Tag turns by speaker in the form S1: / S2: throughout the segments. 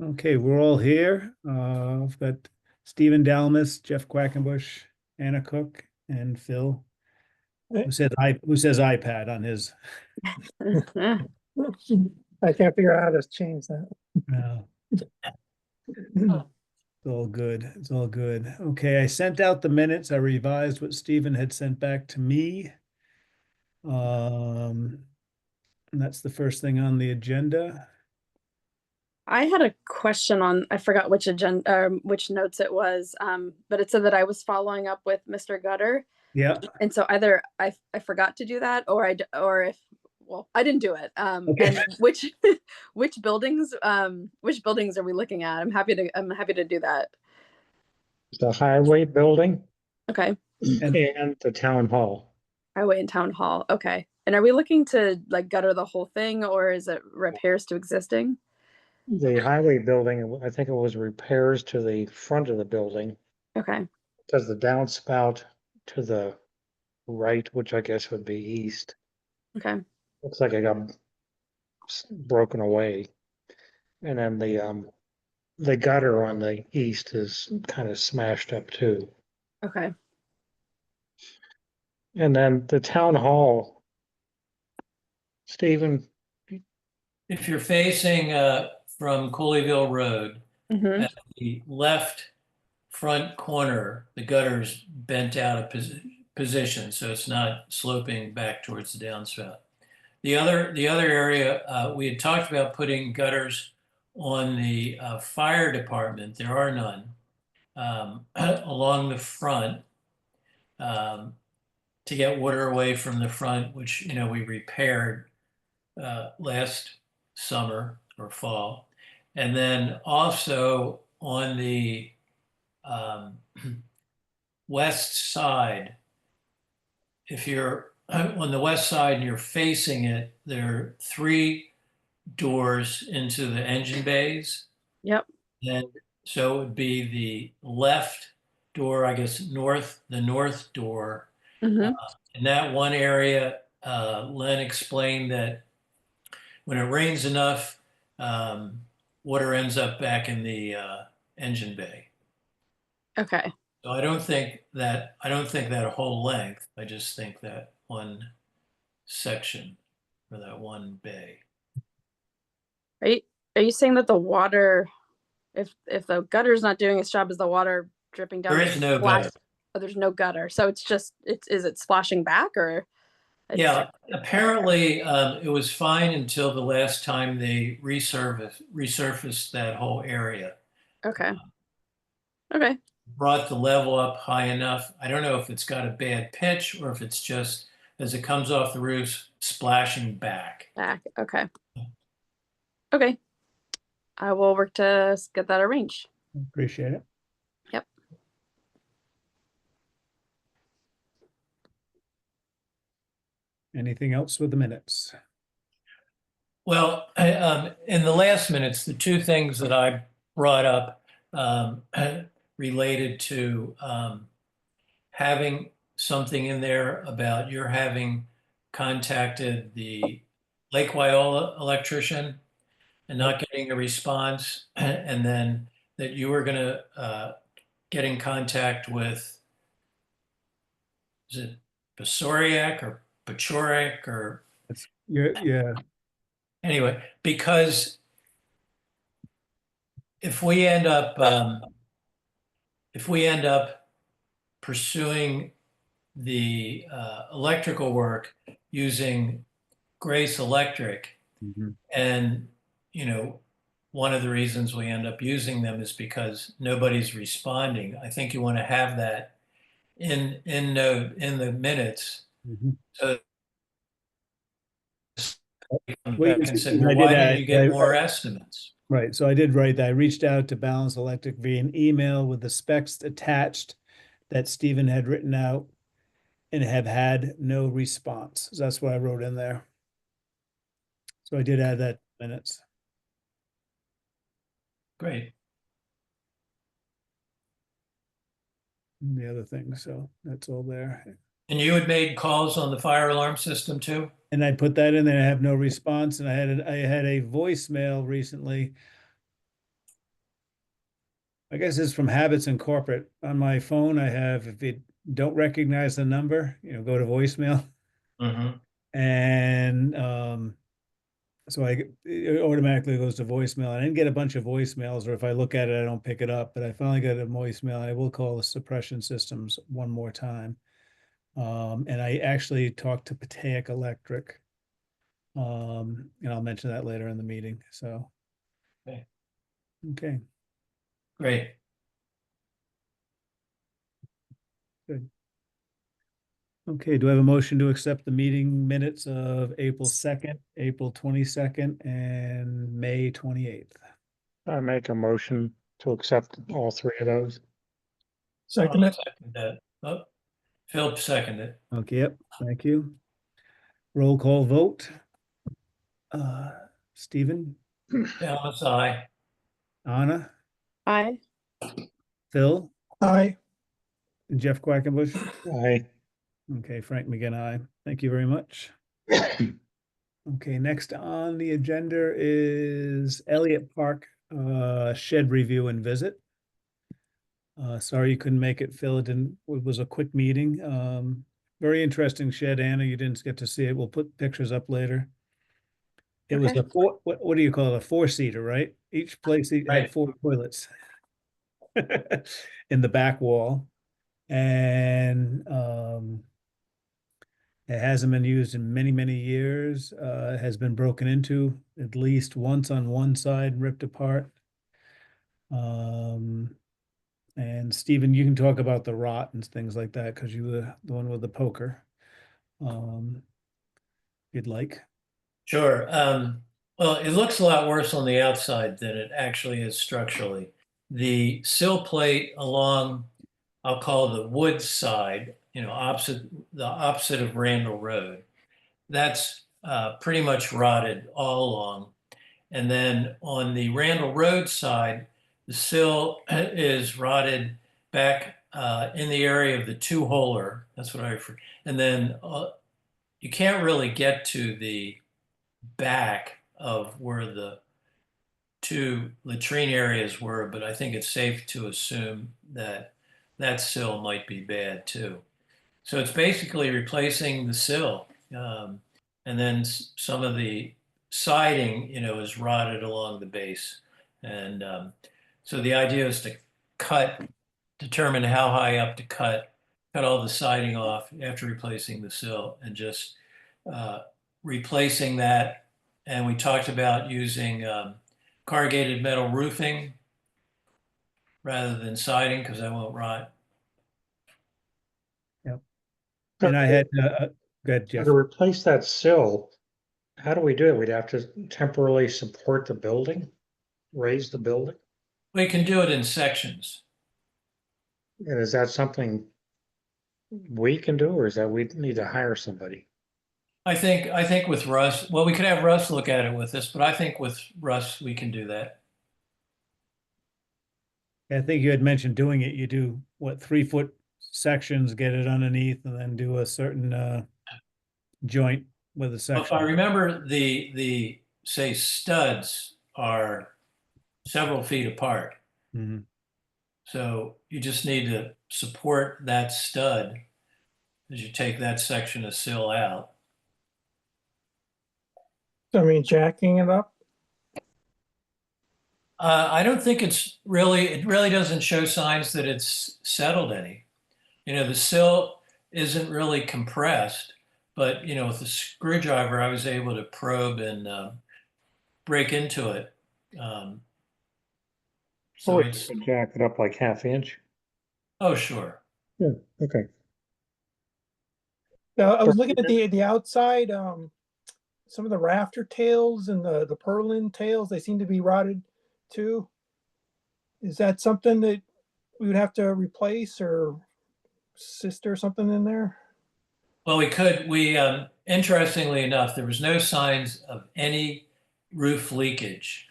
S1: Okay, we're all here. I've got Stephen Dalmas, Jeff Quackenbush, Anna Cook, and Phil,
S2: I
S1: who says iPad on his.
S2: can't figure out how to change that.
S1: Uh, it's all good. It's all good. Okay, I sent out the minutes. I revised what Stephen had sent back to me. Um, and that's the first thing on the agenda.
S3: I had a question on, I forgot which agenda, which notes it was, but it said that I was following up with Mr. Gutter.
S1: Yeah.
S3: And so either I forgot to do that or if, well, I didn't do it.
S1: Okay.
S3: And which buildings are we looking at? I'm happy to do that.
S2: The highway building
S3: Okay.
S2: and the town hall.
S3: Highway and town hall. Okay. And are we looking to like gutter the whole thing or is it repairs to existing?
S2: The highway building, I think it was repairs to the front of the building.
S3: Okay.
S2: Does the downspout to the right, which I guess would be east.
S3: Okay.
S2: Looks like it got broken away. And then the gutter on the east is kind of smashed up too.
S3: Okay.
S2: And then the town hall, Stephen,
S4: If you're facing from Cooleyville Road,
S3: Mm-hmm.
S4: at the left front corner, the gutter's bent out of position, so it's not sloping back towards the downspout. The other area, we had talked about putting gutters on the fire department. There are none along the front to get water away from the front, which we repaired last summer or fall. And then also on the west side, if you're on the west side and you're facing it, there are three doors into the engine bays.
S3: Yep.
S4: And so it would be the left door, I guess, the north door.
S3: Mm-hmm.
S4: In that one area, Len explained that when it rains enough, water ends up back in the engine bay.
S3: Okay.
S4: So I don't think that whole length. I just think that one section or that one bay.
S3: Are you saying that the water, if the gutter's not doing its job, is the water dripping down?
S4: There is no gutter.
S3: Oh, there's no gutter. So is it splashing back or?
S4: Yeah, apparently it was fine until the last time they resurfaced that whole area.
S3: Okay. Okay.
S4: Brought the level up high enough. I don't know if it's got a bad pitch or if it's just as it comes off the roof splashing back.
S3: Back. Okay. Okay. I will work to get that arranged.
S1: Appreciate it.
S3: Yep.
S1: Anything else with the minutes?
S4: Well, in the last minutes, the two things that I brought up related to having something in there about your having contacted the Lake Wyola electrician and not getting a response, and then that you were going to get in contact with, is it Pasoriak or Pachoriak or
S1: Yeah.
S4: anyway, because if we end up pursuing the electrical work using Grace Electric,
S1: Mhm.
S4: and one of the reasons we end up using them is because nobody's responding. I think you want to have that in the minutes.
S1: Mhm.
S4: So
S1: Wait,
S4: back and said,
S1: I
S4: well,
S1: did
S4: why
S1: that.
S4: didn't you get more estimates?
S1: Right. So I did write that. I reached out to Balance Electric via an email with the specs attached that Stephen had written out and have had no response. So that's what I wrote in there. So I did add that minutes.
S4: Great.
S1: And the other thing. So that's all there.
S4: And you had made calls on the fire alarm system too?
S1: And I put that in there. I have no response. And I had a voicemail recently I guess it's from habits in corporate. On my phone, I have, if you don't recognize the number, go to voicemail.
S4: Mhm.
S1: And so it automatically goes to voicemail. I didn't get a bunch of voicemails, or if I look at it, I don't pick it up. But I finally got a voicemail. I will call the suppression systems one more time. And I actually talked to Pataic Electric. And I'll mention that later in the meeting. So,
S4: Okay.
S1: okay,
S4: Great.
S1: good. Okay, do I have a motion to accept the meeting minutes of April 2nd, April 22nd, and May 28th?
S2: I make a motion to accept all three of those.
S5: Second
S4: I'll
S5: it.
S4: second that. Oh, Phil seconded.
S1: Okay, yep, thank you. Roll call vote. Stephen,
S4: Dallas, aye.
S1: Anna,
S3: Aye.
S1: Phil,
S5: Aye.
S1: and Jeff Quackenbush.
S2: I
S1: Okay, Frank McGinn, aye. Thank you very much. Okay, next on the agenda is Elliott Park shed review and visit. Sorry you couldn't make it, Phil. It was a quick meeting. Very interesting shed, Anna. You didn't get to see it. We'll put pictures up later. It was
S3: Okay.
S1: a four, what do you call it? A four-seater, right? Each place had
S4: Right.
S1: 4 toilets in the back wall. And it hasn't been used in many, many years. It has been broken into at least once on one side, and ripped apart. And Stephen, you can talk about the rot and things like that because you were the one with the poker. If you'd like.
S4: Sure. Well, it looks a lot worse on the outside than it actually is structurally. The sill plate along, I'll call the woods side, the opposite of Randall Road, that's pretty much rotted all along. And then on the Randall Road side, the sill is rotted back in the area of the two-holer. That's what I refer. And then you can't really get to the back of where the two latrine areas were, but I think it's safe to assume that that sill might be bad too. So it's basically replacing the sill. And then some of the siding, is rotted along the base. And so the idea is to determine how high up to cut all the siding off after replacing the sill and just replacing that. And we talked about using corrugated metal roofing rather than siding because that won't rot.
S1: Yep. And I had, go ahead, Jeff.
S2: to replace that sill, how do we do it? We'd have to temporarily support the building, raise the building?
S4: We can do it in sections.
S2: And is that something we can do, or is that we need to hire somebody?
S4: I think with Russ, well, we could have Russ look at it with us, but I think with Russ, we can do that.
S1: I think you had mentioned doing it. You do what, 3-foot sections, get it underneath, and then do a certain joint with a
S4: If
S1: section.
S4: I remember, the say studs are several feet apart.
S1: Mhm.
S4: So you just need to support that stud as you take that section of sill out.
S5: I mean, jacking it up.
S4: I don't think it really doesn't show signs that it's settled any. The sill isn't really compressed, but with the screwdriver, I was able to probe and break into it. So
S2: Or
S4: it's,
S2: jack it up like half-inch?
S4: oh, sure.
S2: Yeah, okay.
S5: Now, I was looking at the outside, some of the rafter tails and the purlin tails, they seem to be rotted too. Is that something that we would have to replace or sister something in there?
S4: Well, interestingly enough, there was no signs of any roof leakage.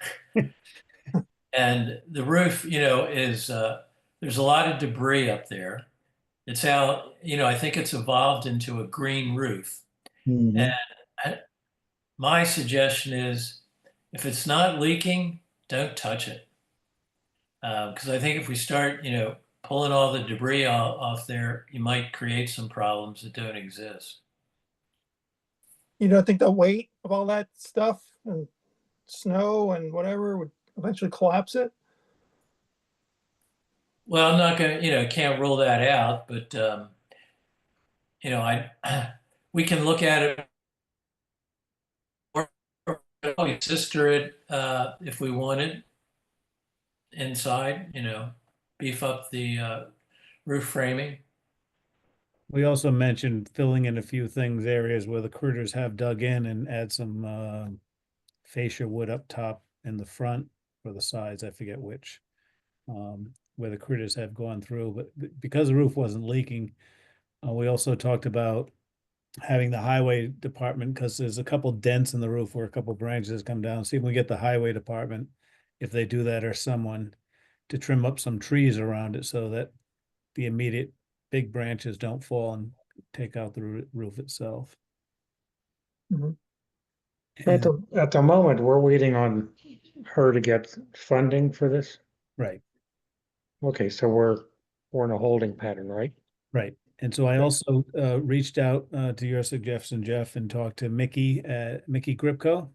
S4: And the roof, there's a lot of debris up there. It's how, I think it's evolved into a green roof.
S2: Mhm.
S4: And my suggestion is if it's not leaking, don't touch it. Because I think if we start, pulling all the debris off there, you might create some problems that don't exist.
S5: You don't think the weight of all that stuff and snow and whatever would eventually collapse it?
S4: Well, I'm not gonna, can't rule that out, but I we can look at it or sister it if we wanted inside, beef up the roof framing.
S1: We also mentioned filling in a few things, areas where the critters have dug in, and add some fascia wood up top in the front or the sides, I forget which. Where the critters have gone through, but because the roof wasn't leaking, we also talked about having the highway department, because there's a couple dents in the roof where a couple branches come down. See if we get the highway department, if they do that, or someone to trim up some trees around it so that the immediate big branches don't fall and take out the roof itself.
S5: Mhm.
S2: At
S1: And,
S2: at the moment, we're waiting on her to get funding for this.
S1: right,
S2: Okay, so we're in a holding pattern, right?
S1: right. And so I also reached out to your suggestion, Jeff, and talked to Mickey Gripko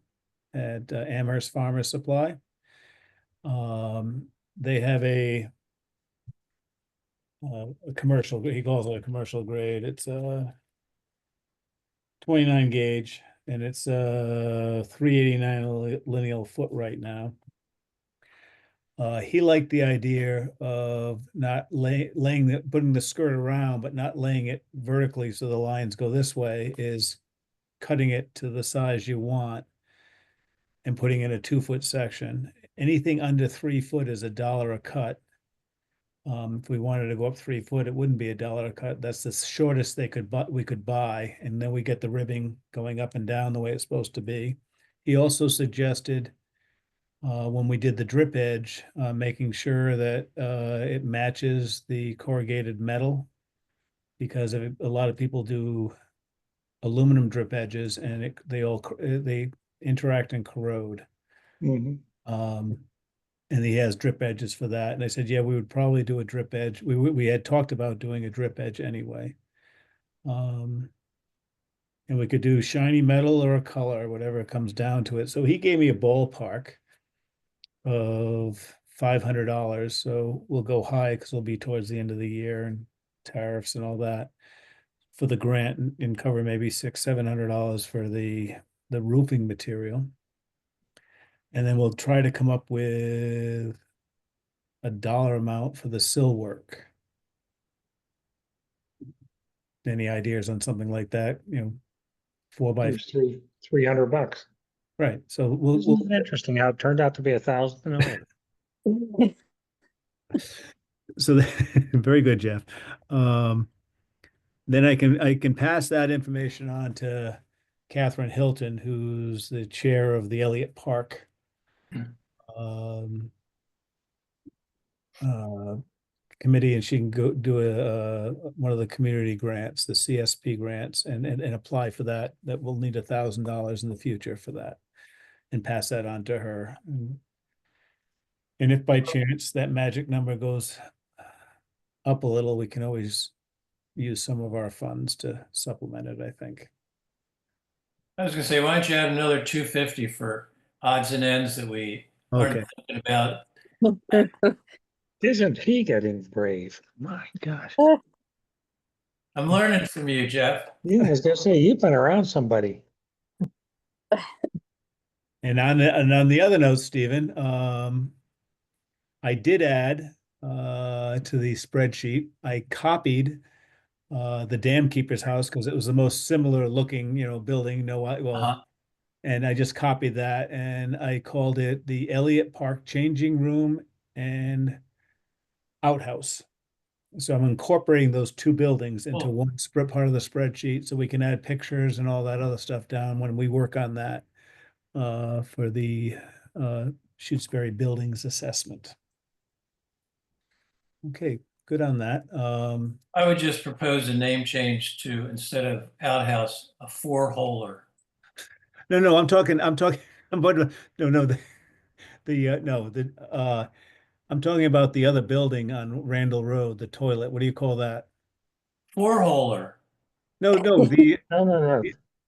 S1: at Amherst Farmers Supply. They have a commercial, he calls it a commercial grade. It's a 29 gauge, and it's 389 lineal foot right now. He liked the idea of not putting the skirt around, but not laying it vertically so the lines go this way, is cutting it to the size you want and putting in a 2 foot section. Anything under 3 foot is $1 a cut. If we wanted to go up 3 foot, it wouldn't be $1 a cut. That's the shortest we could buy, and then we get the ribbing going up and down the way it's supposed to be. He also suggested, when we did the drip edge, making sure that it matches the corrugated metal, because a lot of people do aluminum drip edges, and they interact and corrode.
S2: Mhm.
S1: And he has drip edges for that. And I said, yeah, we would probably do a drip edge. We had talked about doing a drip edge anyway. And we could do shiny metal or a color, whatever it comes down to it. So he gave me a ballpark of $500. So we'll go high because we'll be towards the end of the year and tariffs and all that for the grant, and cover maybe $600-700 for the roofing material. And then we'll try to come up with a dollar amount for the sill work. Any ideas on something like that? 4 by,
S2: Here's $300.
S1: right. So we'll
S2: Isn't it interesting how it turned out to be 1,000?
S1: so very good, Jeff. Then I can pass that information on to Catherine Hilton, who's the chair of the Elliott Park um, uh, committee, and she can go do one of the community grants, the CSP grants, and apply for that. That will need $1,000 in the future for that, and pass that on to her. And if by chance that magic number goes up a little, we can always use some of our funds to supplement it, I think.
S4: I was gonna say, why don't you add another 250 for odds and ends that we
S1: Okay.
S4: aren't thinking about?
S2: Isn't he getting brave? My gosh.
S4: I'm learning from you, Jeff.
S2: Yeah, I was gonna say, you've been around somebody.
S1: And on the other note, Stephen, I did add to the spreadsheet, I copied the dam keeper's house because it was the most similar looking, building.
S4: Uh-huh.
S1: And I just copied that, and I called it the Elliott Park Changing Room and Outhouse. So I'm incorporating those two buildings into
S4: Cool.
S1: one spread part of the spreadsheet, so we can add pictures and all that other stuff down when we work on that for the Shutesbury Buildings Assessment. Okay, good on that.
S4: I would just propose a name change to, instead of outhouse, a four-holer.
S1: No, I'm talking, I'm about to, no, no, no, I'm talking about the other building on Randall Road, the toilet. What do you call that?
S4: Four-holer.
S1: No, no,
S2: No, no, no.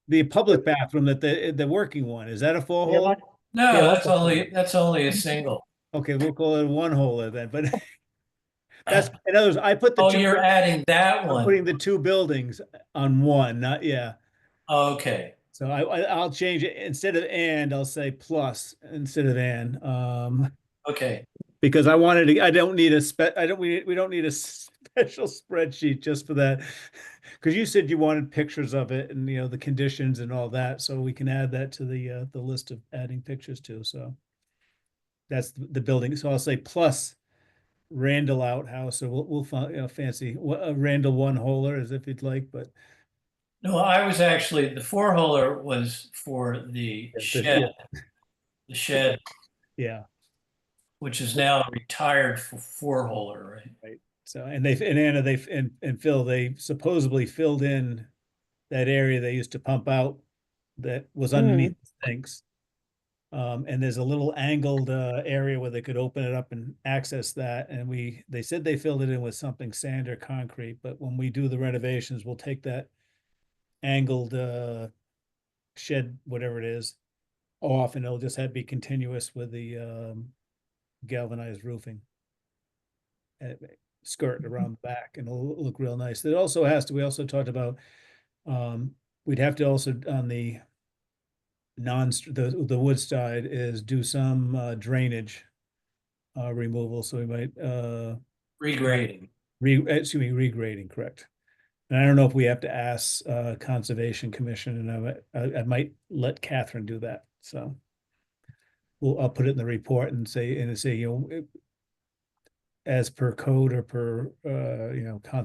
S1: the public bathroom that the working one. Is that a four
S2: Yeah,
S1: hole?
S2: like, yeah,
S4: No,
S2: like
S4: that's only a single.
S1: Okay, we'll call it a one holer then, but that's, in other words, I put the
S4: Oh,
S1: two,
S4: you're adding that
S1: I'm
S4: one.
S1: putting the two buildings on one, not, yeah.
S4: Okay.
S1: So I'll change it instead of and, I'll say plus instead of and.
S4: Okay.
S1: Because I wanted to, I don't need a we don't need a special spreadsheet just for that. Because you said you wanted pictures of it and, the conditions and all that, so we can add that to the list of adding pictures to, so. That's the building, so I'll say plus Randall outhouse, or we'll find, fancy, Randall one holer as if you'd like, but.
S4: No, I was actually, the four-holer was for the
S1: Yeah,
S4: shed,
S1: yeah,
S4: which is now a retired four-holer, right?
S1: right. So, and Anna, and Phil, they supposedly filled in that area they used to pump out that was underneath the sinks. And there's a little angled area where they could open it up and access that. And they said they filled it in with something sand or concrete, but when we do the renovations, we'll take that angled shed, whatever it is, off, and it'll just have to be continuous with the galvanized roofing. Skirt around the back, and it'll look real nice. It also has to, we also talked about, we'd have to also on the the wood side is do some drainage removal, so we might
S4: Regrading.
S1: regrading, correct. And I don't know if we have to ask Conservation Commission, and I might let Catherine do that, so. I'll put it in the report and say, as per code or per,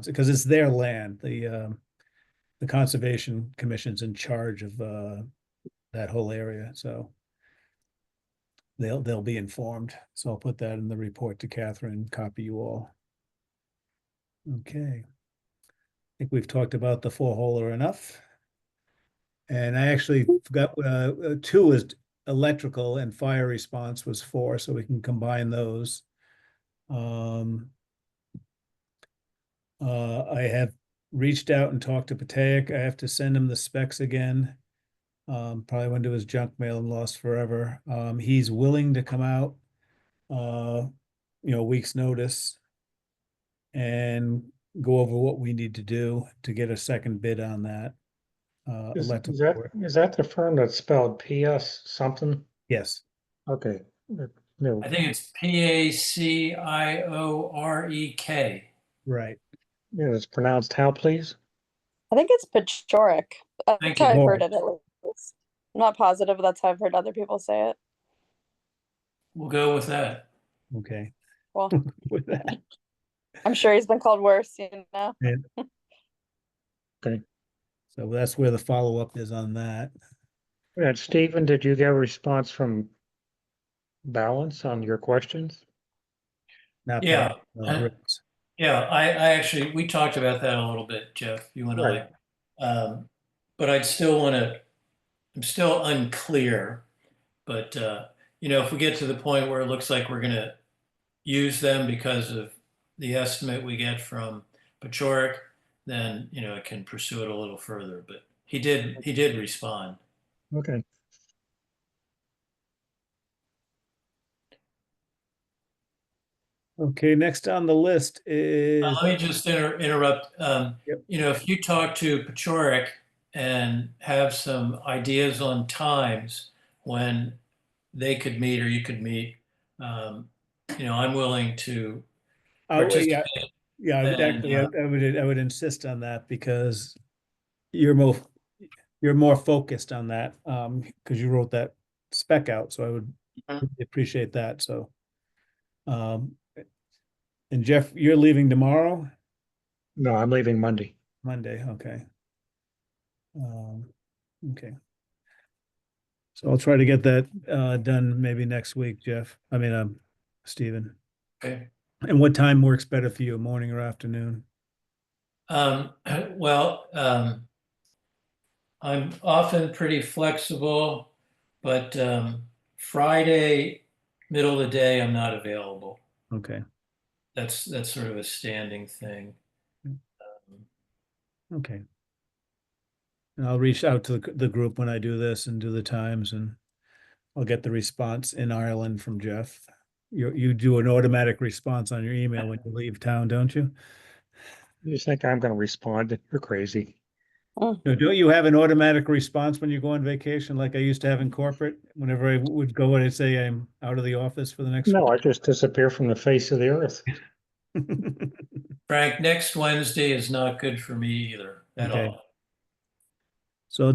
S1: because it's their land, the Conservation Commission's in charge of that whole area, so. They'll be informed, so I'll put that in the report to Catherine, copy you all. Okay. I think we've talked about the four-holer enough. And I actually forgot, two is electrical and fire response was four, so we can combine those. I have reached out and talked to Pataic. I have to send him the specs again. Probably went to his junk mail and lost forever. He's willing to come out, a week's notice and go over what we need to do to get a second bid on that. Electrical work.
S2: is that the firm that's spelled PS something?
S1: Yes,
S2: Okay. No,
S4: I think it's Paciorek.
S1: right.
S2: yeah, it's pronounced how, please?
S3: I think it's Pechoric. That's
S4: Thank
S3: how
S4: you.
S3: I've heard it at least. I'm not positive, but that's how I've heard other people say it.
S4: We'll go with that.
S1: Okay.
S3: Well,
S1: With that.
S3: I'm sure he's been called worse,
S1: Yeah.
S2: Okay.
S1: So that's where the follow-up is on that.
S2: And Stephen, did you get a response from Balance on your questions?
S1: Not
S4: Yeah.
S1: Brooks.
S4: Yeah, I actually, we talked about that a little bit, Jeff, you and
S2: Right.
S4: I. But I'm still unclear. But, if we get to the point where it looks like we're going to use them because of the estimate we get from Pechoric, then, I can pursue it a little further. But he did respond.
S2: Okay.
S1: Okay, next on the list is,
S4: Let me just interrupt.
S1: Yep.
S4: If you talk to Pechoric and have some ideas on times when they could meet or you could meet, I'm willing to
S1: yeah,
S4: participate.
S1: yeah, I would
S4: And,
S1: actually, I would insist on that because you're more focused on that, because you wrote that spec out, so I would
S4: Mhm.
S1: really appreciate that, so. And Jeff, you're leaving tomorrow?
S2: No, I'm leaving Monday.
S1: Monday, okay. Okay. So I'll try to get that done maybe next week, Jeff. I mean, Stephen.
S4: Okay.
S1: And what time works better for you, morning or afternoon?
S4: Well, I'm often pretty flexible, but Friday, middle of the day, I'm not available.
S1: Okay,
S4: That's sort of a standing thing.
S1: okay. And I'll reach out to the group when I do this and do the times, and I'll get the response in Ireland from Jeff. You do an automatic response on your email when you leave town, don't you?
S2: You think I'm going to respond? You're crazy.
S3: Mm.
S1: No, don't you have an automatic response when you go on vacation, like I used to have in corporate? Whenever I would go and I'd say I'm out of the office for the next
S2: No,
S1: week.
S2: I just disappear from the face of the earth.
S4: Frank, next Wednesday is not good for me either at
S1: Okay.
S4: all.
S1: So I'll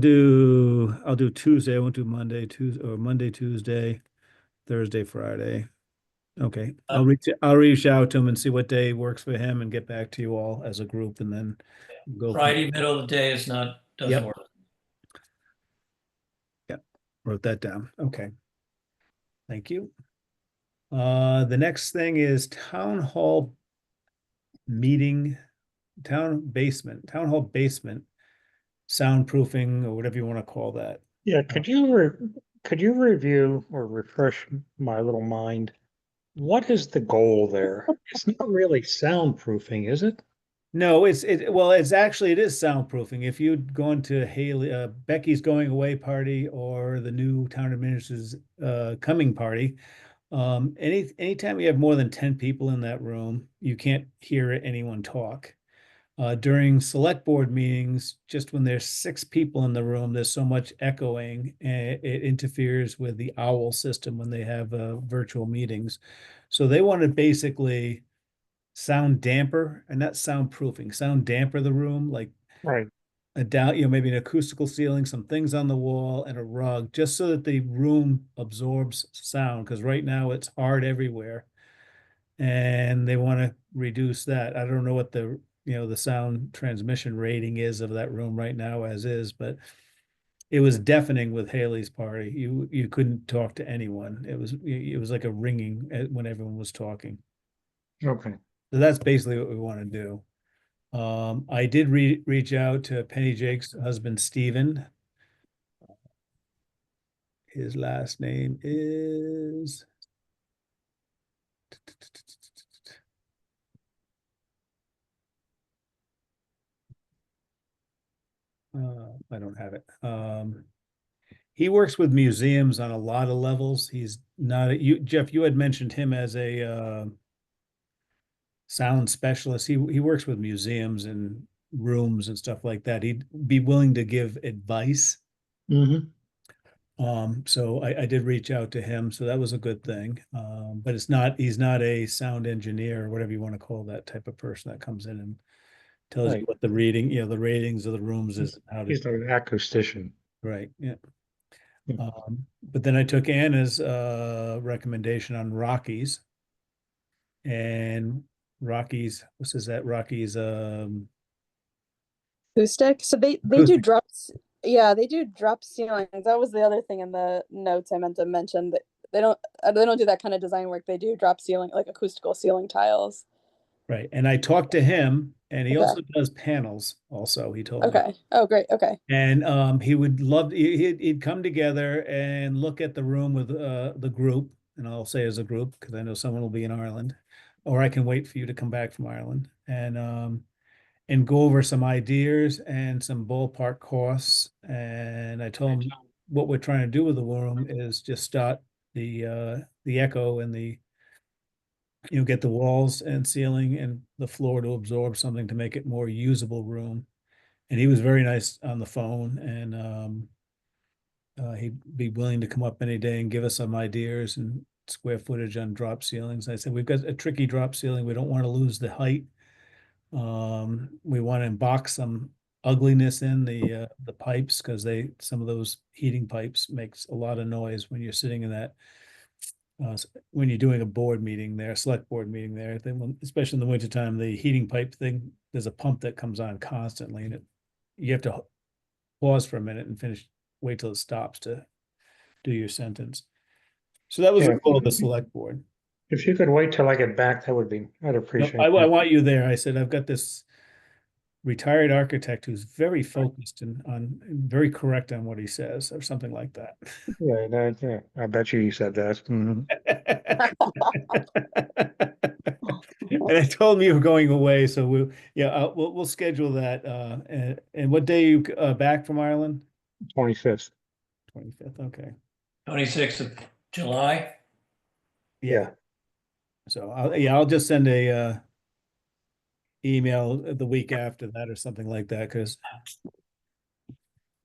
S1: do Tuesday. I won't do Monday, Tuesday, or Monday, Tuesday, Thursday, Friday. Okay. I'll reach out to him and see what day works for him and get back to you all as a group, and then go.
S4: Friday, middle of the day is not, doesn't
S1: Yep.
S4: work.
S1: Yep. Wrote that down. Okay. Thank you. The next thing is town hall meeting, town hall basement, soundproofing, or whatever you want to call that.
S2: Yeah, could you review or refresh my little mind? What is the goal there? It's not really soundproofing, is it?
S1: No, well, it's actually it is soundproofing. If you'd gone to Haley, Becky's going away party or the new town administrator's coming party, anytime you have more than 10 people in that room, you can't hear anyone talk. During select board meetings, just when there's 6 people in the room, there's so much echoing, and it interferes with the owl system when they have virtual meetings. So they want to basically sound damper, and not soundproofing, sound damper the room, like
S2: Right.
S1: a down, maybe an acoustical ceiling, some things on the wall, and a rug, just so that the room absorbs sound. Because right now it's hard everywhere, and they want to reduce that. I don't know what the sound transmission rating is of that room right now as is, but it was deafening with Haley's party. You couldn't talk to anyone. It was like a ringing when everyone was talking.
S2: Okay.
S1: So that's basically what we want to do. I did reach out to Penny Jake's husband, Stephen. His last name is I don't have it. He works with museums on a lot of levels. He's not Jeff, you had mentioned him as a sound specialist. He works with museums and rooms and stuff like that. He'd be willing to give advice.
S2: Mm-hmm.
S1: So I did reach out to him, so that was a good thing. But he's not a sound engineer or whatever you want to call that type of person that comes in and tells you
S2: Right.
S1: what the ratings of the rooms is, how to,
S2: He's an acoustician.
S1: right, yeah.
S2: Hmm.
S1: But then I took Anna's recommendation on Rockies, and what's is that? Rockies
S3: Acoustic. So they do
S1: acoustic,
S3: drops. Yeah, they do drop ceilings. That was the other thing in the notes I meant to mention, that they don't do that kind of design work. They do drop ceiling, like acoustical ceiling tiles.
S1: right? And I talked to him, and he
S3: Okay.
S1: also does panels. Also, he told me.
S3: Okay. Oh, great. Okay.
S1: And he would love he'd come together and look at the room with the group, and I'll say as a group because I know someone will be in Ireland, or I can wait for you to come back from Ireland, and go over some ideas and some ballpark costs. And I told him what we're trying to do with the room is just start the echo and get the walls and ceiling and the floor to absorb something to make it more usable room. And he was very nice on the phone, and he'd be willing to come up any day and give us some ideas and square footage on drop ceilings. I said, we've got a tricky drop ceiling. We don't want to lose the height. We want to box some ugliness in the pipes, because some of those heating pipes makes a lot of noise when you're sitting in that when you're doing a board meeting there, select board meeting there, then especially in the wintertime, the heating pipe thing, there's a pump that comes on constantly, and you have to pause for a minute and wait till it stops to do your sentence. So that was the
S2: Yeah.
S1: goal of the select board.
S2: If you could wait till I get back, I'd
S1: No,
S2: appreciate
S1: I
S2: that.
S1: want you there. I said, I've got this retired architect who's very focused and very correct on what he says, or something like that.
S2: Yeah, I bet you said that. Mhm.
S1: And I told him you were going away, so we'll schedule that. And what day you back from Ireland?
S2: 25th.
S1: 25th. Okay.
S4: 26th of July.
S1: Yeah. So I'll just send a email the week after that or something like that, because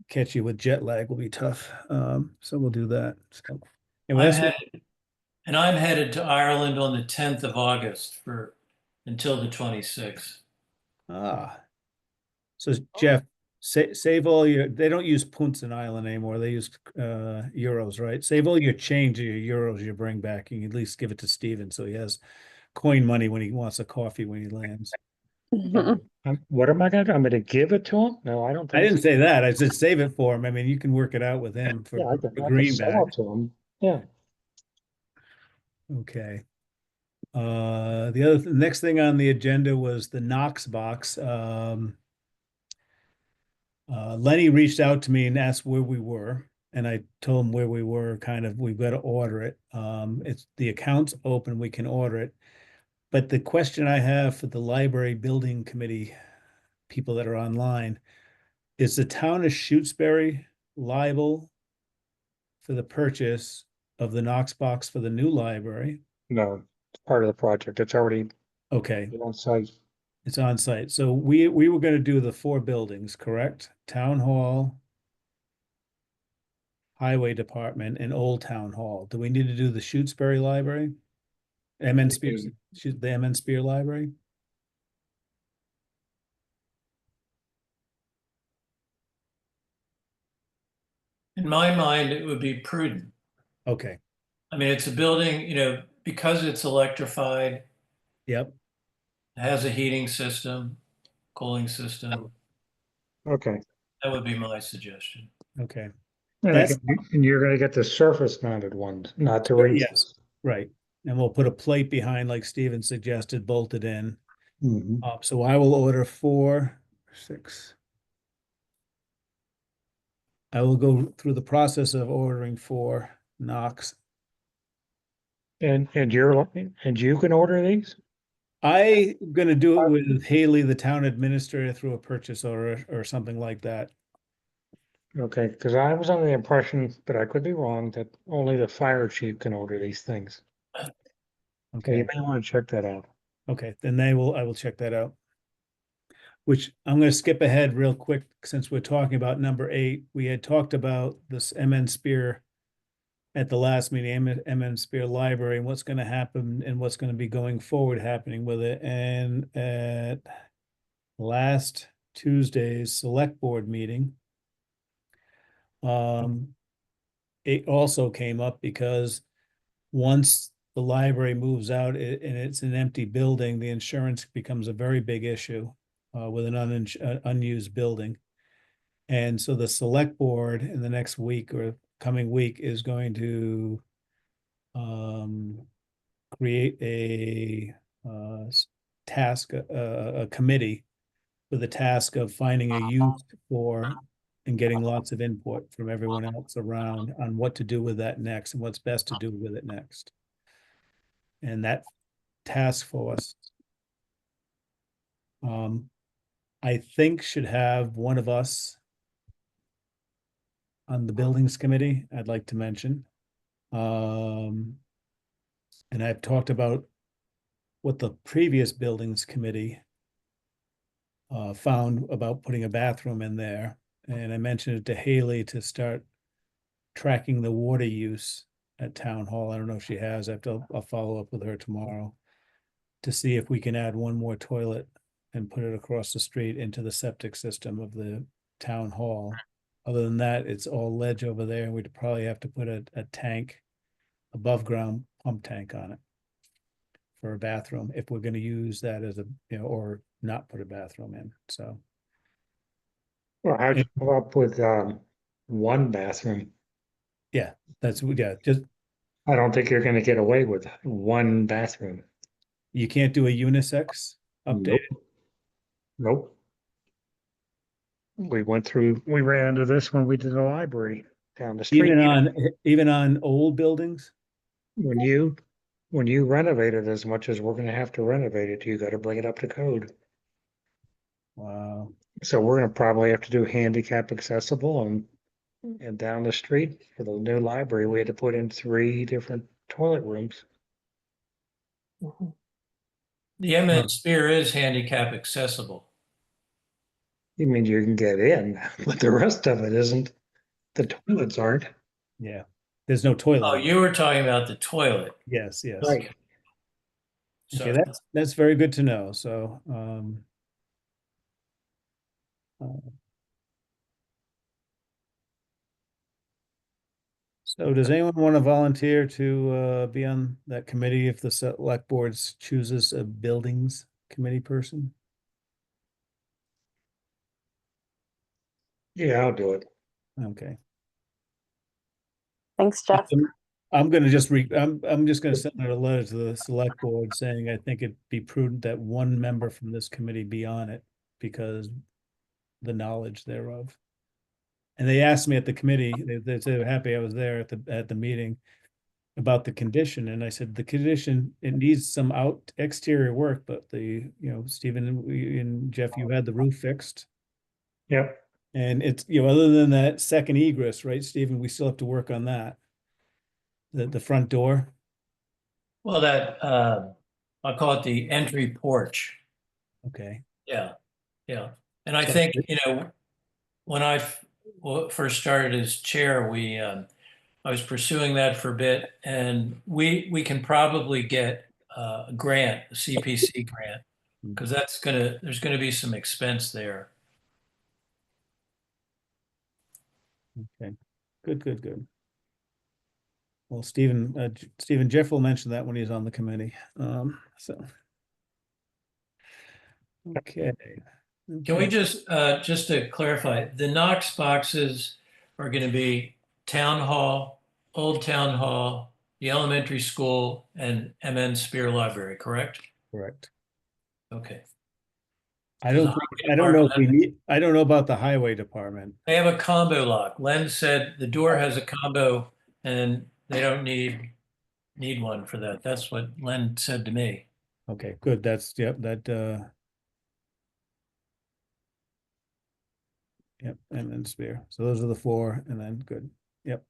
S1: catch you with jet lag will be tough. So we'll do that. So anyway,
S4: I'm
S1: that's what,
S4: headed, and I'm headed to Ireland on the 10th of August for until the 26th.
S1: ah. So Jeff, save all your, they don't use punts in Ireland anymore. They use euros, right? Save all your change of your euros you bring back. You can at least give it to Steven so he has coin money when he wants a coffee when he lands.
S2: What am I gonna do? I'm gonna give it to him? No, I don't
S1: I
S2: think
S1: didn't
S2: so.
S1: say that. I said save it for him. I mean, you can work it out with him for
S2: Yeah,
S1: the
S2: I can sell
S1: greenback.
S2: it to him. Yeah.
S1: Okay. The next thing on the agenda was the Knox box. Lenny reached out to me and asked where we were, and I told him where we were. Kind of, we've got to order it. It's the account's open, we can order it. But the question I have for the library building committee people that are online is the town of Shutesbury liable for the purchase of the Knox box for the new library?
S2: No, it's part of the project. It's already
S1: Okay,
S2: on site.
S1: it's on site. So we were going to do the four buildings, correct? Town Hall, Highway Department, and Old Town Hall. Do we need to do the Shutesbury Library? MN Spear, the MN Spear Library?
S4: In my mind, it would be prudent.
S1: Okay,
S4: I mean, it's a building, because it's electrified,
S1: yep,
S4: it has a heating system, cooling system.
S2: Okay.
S4: That would be my suggestion.
S1: okay.
S2: And,
S1: That's,
S2: and you're gonna get the surface mounted ones, not the
S1: yes,
S2: raised.
S1: right. And we'll put a plate behind, like Steven suggested, bolted in.
S2: Mhm.
S1: So I will order 4, 6. I will go through the process of ordering 4 Knox.
S2: And you can order these?
S1: I'm gonna do it with Haley, the town administrator, through a purchase order or something like that.
S2: Okay, because I was under the impression, but I could be wrong, that only the fire chief can order these things. So you
S1: Okay,
S2: may want to check that out.
S1: okay, then I will check that out. Which I'm gonna skip ahead real quick since we're talking about number 8. We had talked about this MN Spear at the last meeting, MN Spear Library, and what's gonna happen and what's gonna be going forward happening with it. And at last Tuesday's select board meeting, it also came up because once the library moves out and it's an empty building, the insurance becomes a very big issue with an unused building. And so the select board in the next week or coming week is going to create a task, a committee with the task of finding a use for and getting lots of input from everyone else around on what to do with that next and what's best to do with it next. And that task force, I think should have one of us on the buildings committee, I'd like to mention. And I've talked about what the previous buildings committee found about putting a bathroom in there. And I mentioned it to Haley to start tracking the water use at town hall. I don't know if she has. I'll follow up with her tomorrow to see if we can add one more toilet and put it across the street into the septic system of the town hall. Other than that, it's all ledge over there, and we'd probably have to put a tank, above ground pump tank on it for a bathroom if we're gonna use that as a, or not put a bathroom in, so.
S2: Well, how'd you come up with one bathroom?
S1: Yeah, just,
S2: I don't think you're gonna get away with one bathroom.
S1: you can't do a unisex update.
S2: Nope. Nope. We ran into this when we did the library down the street.
S1: Even on old buildings?
S2: When you when you renovate it as much as we're gonna have to renovate it, you gotta bring it up to code.
S1: Wow.
S2: So we're gonna probably have to do handicap accessible and down the street for the new library, we had to put in 3 different toilet rooms.
S5: Mhm.
S4: The MN Spear is handicap accessible.
S2: You mean you can get in, but the rest of it isn't. The toilets aren't.
S1: Yeah. There's no toilet.
S4: Oh, you were talking about the toilet.
S1: Yes, yes.
S2: Right.
S1: Okay,
S4: So
S1: that's very good to know. So, so does anyone want to volunteer to be on that committee if the select board chooses a buildings committee person?
S2: Yeah, I'll do it.
S1: Okay.
S3: Thanks, Jeff.
S1: I'm gonna just I'm just gonna send out a letter to the select board saying I think it'd be prudent that one member from this committee be on it because the knowledge thereof. And they asked me at the committee, they said they were happy I was there at the meeting about the condition, and I said the condition, it needs some exterior work, but Stephen and Jeff, you had the roof fixed.
S2: Yep.
S1: And it's, other than that second egress, right, Stephen, we still have to work on that. The front door.
S4: well, that I'll call it the entry porch.
S1: Okay.
S4: Yeah, yeah. And I
S1: So-
S4: think, when I first started as chair, I was pursuing that for a bit, and we can probably get a grant, a CPC grant, because there's gonna be some expense there.
S1: Okay, good. Well, Stephen Jeff will mention that when he's on the committee. So. Okay.
S4: Can we
S1: Okay.
S4: just to clarify, the Knox boxes are going to be Town Hall, Old Town Hall, the elementary school, and MN Spear Library, correct?
S1: Correct.
S4: Okay.
S1: I
S4: 'Cause the
S1: don't think,
S4: highway
S1: I don't know if we
S4: department-
S1: need, I don't know about the highway department.
S4: They have a combo lock. Len said the door has a combo and they don't need one for that. That's what Len said to me.
S1: Okay, good. Yep, and then Spear. So those are the 4, and then good. Yep.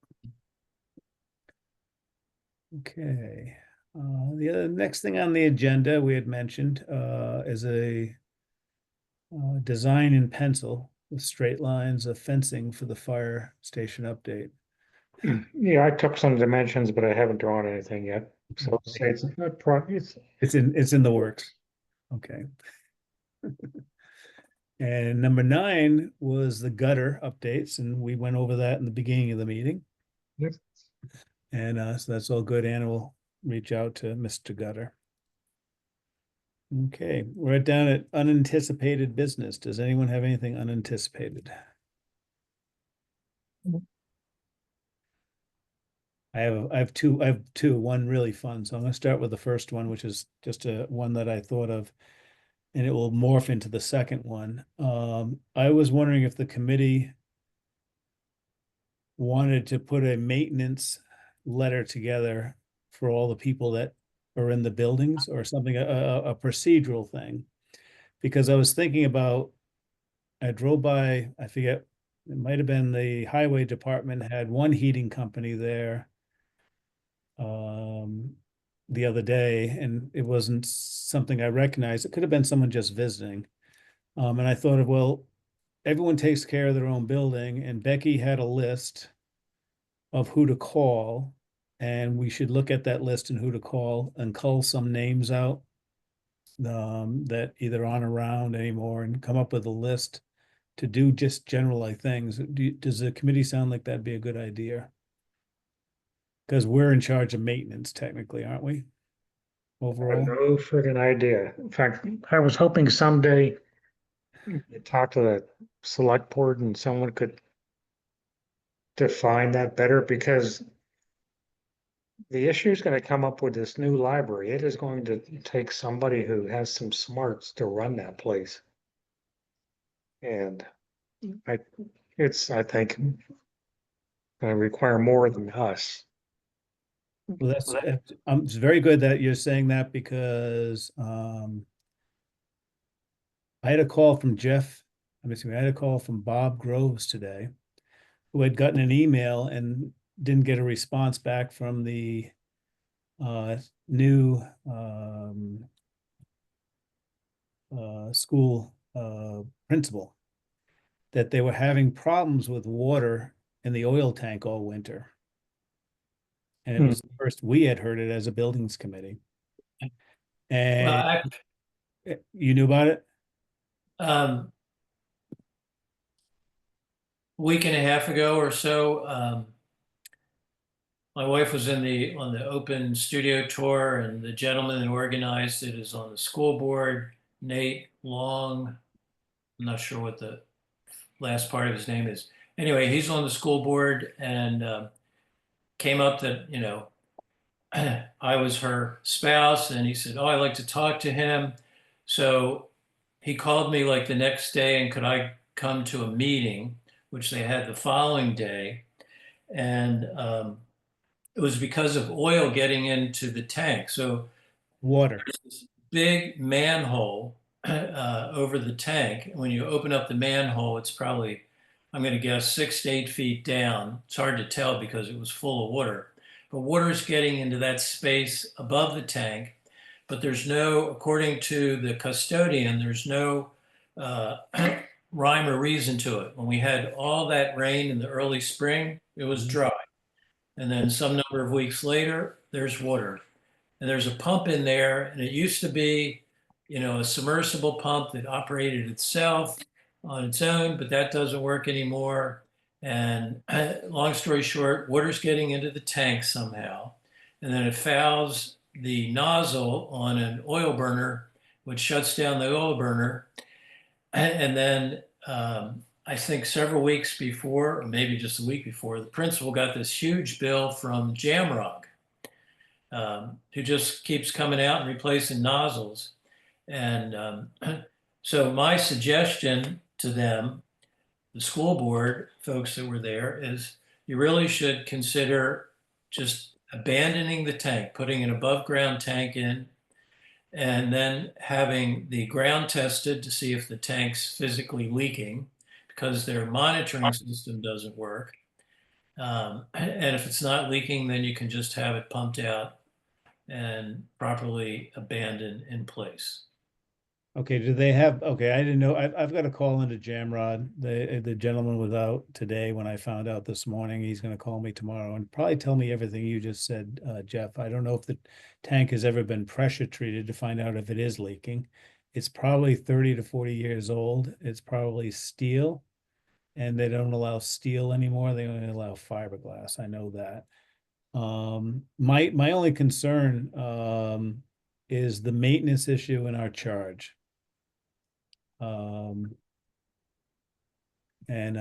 S1: Okay. The other next thing on the agenda we had mentioned is a design in pencil with straight lines of fencing for the fire station update.
S2: Yeah, I took some dimensions, but I haven't drawn anything yet. So it's
S1: It's in the works. Okay. And number 9 was the gutter updates, and we went over that in the beginning of the meeting.
S2: Yep.
S1: And so that's all good. Anna will reach out to Mr. Gutter. Okay, we're down at unanticipated business. Does anyone have anything unanticipated? I have two, one really fun. So I'm gonna start with the first one, which is just one that I thought of, and it will morph into the second one. I was wondering if the committee wanted to put a maintenance letter together for all the people that are in the buildings or something, a procedural thing. Because I was thinking about, I drove by, I forget, it might have been the highway department had one heating company there the other day, and it wasn't something I recognized. It could have been someone just visiting. And I thought of, well, everyone takes care of their own building, and Becky had a list of who to call, and we should look at that list and who to call and cull some names out that either aren't around anymore and come up with a list to do just general things. Does the committee sound like that'd be a good idea? Because we're in charge of maintenance technically, aren't we?
S2: I have
S1: Overall,
S2: no friggin' idea. In fact, I was hoping someday to talk to the select board and someone could define that better because the issue is going to come up with this new library. It is going to take somebody who has some smarts to run that place. And I, I think, going to require more than us.
S1: Well, it's very good that you're saying that because I had a call from I had a call from Bob Groves today, who had gotten an email and didn't get a response back from the new school principal, that they were having problems with water in the oil tank all winter. And it was the first we had heard it as a buildings committee.
S4: Well,
S1: And you knew about it?
S4: Week and a half ago or so, my wife was on the open studio tour, and the gentleman that organized it is on the school board, Nate Long. I'm not sure what the last part of his name is. Anyway, he's on the school board, and came up that, I was her spouse, and he said, "Oh, I'd like to talk to him." So he called me like the next day, and could I come to a meeting, which they had the following day. And it was because of oil getting into the tank. So
S1: Water.
S4: there's this big manhole over the tank. When you open up the manhole, it's probably, I'm going to guess, 6 to 8 feet down. It's hard to tell because it was full of water. But water's getting into that space above the tank. But there's no, according to the custodian, there's no rhyme or reason to it. When we had all that rain in the early spring, it was dry. And then some number of weeks later, there's water. And there's a pump in there, and it used to be, a submersible pump that operated itself on its own, but that doesn't work anymore. And long story short, water's getting into the tank somehow, and then it fouls the nozzle on an oil burner, which shuts down the oil burner. And then I think several weeks before, or maybe just a week before, the principal got this huge bill from Jamrock, who just keeps coming out and replacing nozzles. And so my suggestion to them, the school board folks that were there, is you really should consider just abandoning the tank, putting an above ground tank in, and then having the ground tested to see if the tank's physically leaking, because their monitoring system doesn't work. And if it's not leaking, then you can just have it pumped out and properly abandoned in place.
S1: Okay, okay, I didn't know, I've got a call into Jamrod. The gentleman was out today when I found out this morning. He's gonna call me tomorrow and probably tell me everything you just said, Jeff. I don't know if the tank has ever been pressure treated to find out if it is leaking. It's probably 30 to 40 years old. It's probably steel, and they don't allow steel anymore. They only allow fiberglass. I know that. My only concern is the maintenance issue in our charge. And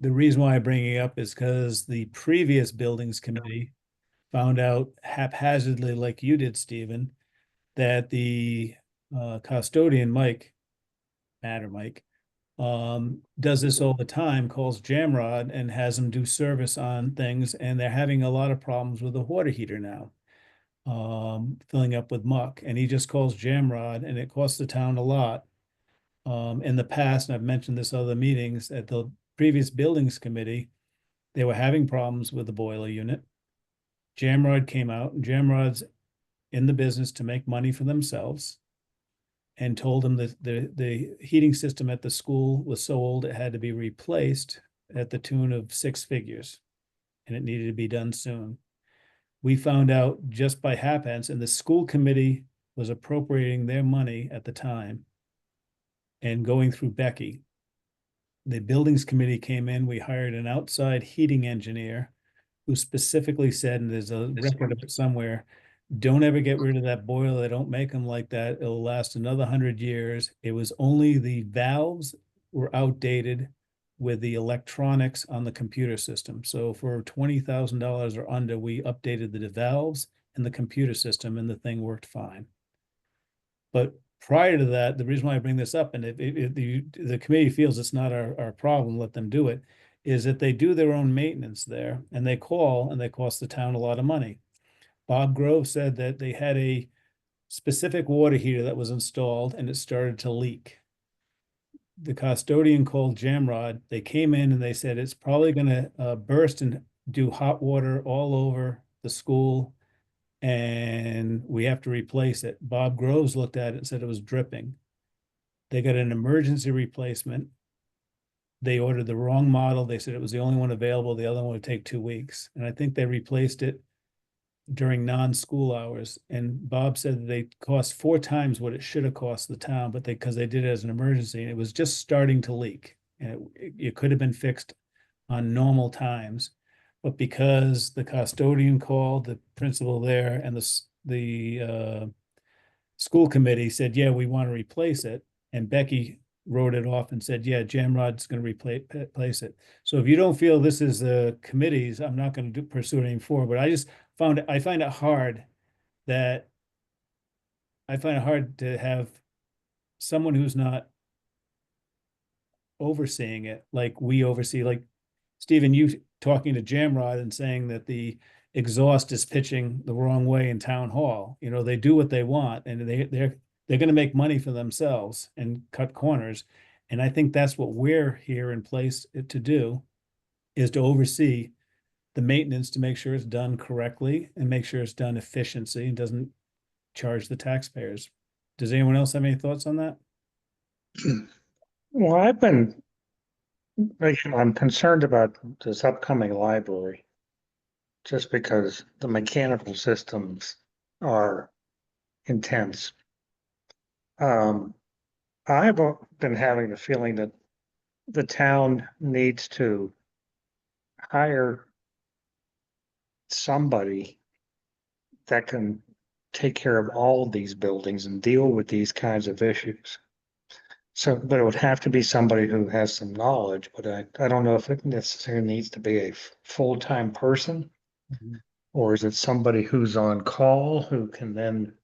S1: the reason why I'm bringing it up is because the previous buildings committee found out haphazardly, like you did, Stephen, that the custodian, Mike, does this all the time, calls Jamrod and has them do service on things, and they're having a lot of problems with the water heater now, filling up with muck. And he just calls Jamrod, and it costs the town a lot. In the past, and I've mentioned this other meetings, at the previous buildings committee, they were having problems with the boiler unit. Jamrod came out, and Jamrod's in the business to make money for themselves, and told them that the heating system at the school was so old it had to be replaced at the tune of 6 figures, and it needed to be done soon. We found out just by happenstance, and the school committee was appropriating their money at the time and going through Becky. The buildings committee came in, we hired an outside heating engineer who specifically said, and there's a record of it somewhere, don't ever get rid of that boiler. They don't make them like that. It'll last another 100 years. It was only the valves were outdated with the electronics on the computer system. So for $20,000 or under, we updated the valves and the computer system, and the thing worked fine. But prior to that, the reason why I bring this up, and the committee feels it's not our problem, let them do it, is that they do their own maintenance there and they call and they cost the town a lot of money. Bob Grove said that they had a specific water heater that was installed and it started to leak. The custodian called Jamrod. They came in and they said it's probably going to burst and do hot water all over the school and we have to replace it. Bob Groves looked at it and said it was dripping. They got an emergency replacement. They ordered the wrong model. They said it was the only one available. The other one would take 2 weeks. And I think they replaced it during non-school hours. And Bob said that they cost 4 times what it should have cost the town, but because they did it as an emergency and it was just starting to leak. And it could have been fixed on normal times. But because the custodian called, the principal there, and the school committee said, yeah, we want to replace it. And Becky wrote it off and said, yeah, Jamrod's going to replace it. So if you don't feel this is the committee's, I'm not going to pursue it anymore. But I find it hard to have someone who's not overseeing it, like we oversee, like Stephen, you talking to Jamrod and saying that the exhaust is pitching the wrong way in town hall. You know, they do what they want and they're going to make money for themselves and cut corners. And I think that's what we're here in place to do, is to oversee the maintenance to make sure it's done correctly and make sure it's done efficiency and doesn't charge the taxpayers. Does anyone else have any thoughts on that?
S2: Well, I'm concerned about this upcoming library, just because the mechanical systems are intense. I've been having the feeling that the town needs to hire somebody that can take care of all of these buildings and deal with these kinds of issues. So, but it would have to be somebody who has some knowledge, but I don't know if it necessarily needs to be a full-time person.
S1: Mhm.
S2: Or is it somebody who's on call who can then,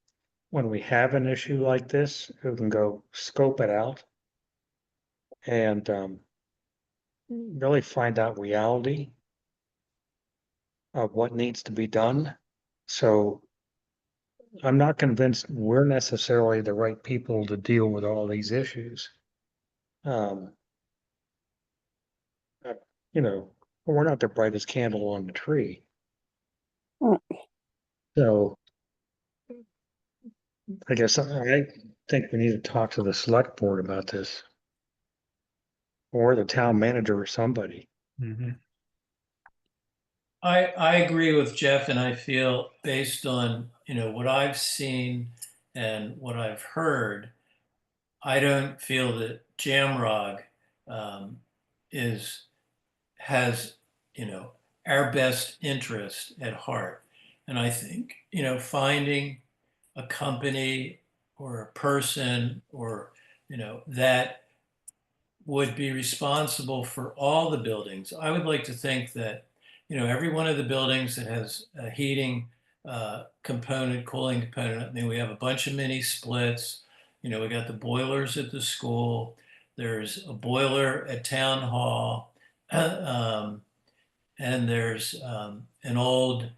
S2: when we have an issue like this, who can go scope it out and really find out reality of what needs to be done. So I'm not convinced we're necessarily the right people to deal with all these issues. Um, you know, we're not the brightest candle on the tree.
S3: Mm.
S2: So I guess I think we need to talk to the select board about this. Or the town manager or somebody.
S1: Mhm.
S4: I agree with Jeff, and I feel based on, what I've seen and what I've heard, I don't feel that Jamrog um, is has, our best interest at heart. And I think, finding a company or a person or, that would be responsible for all the buildings. I would like to think that, every one of the buildings that has a heating component, cooling component, I mean, we have a bunch of mini splits. We got the boilers at the school. There's a boiler at town hall. And there's an old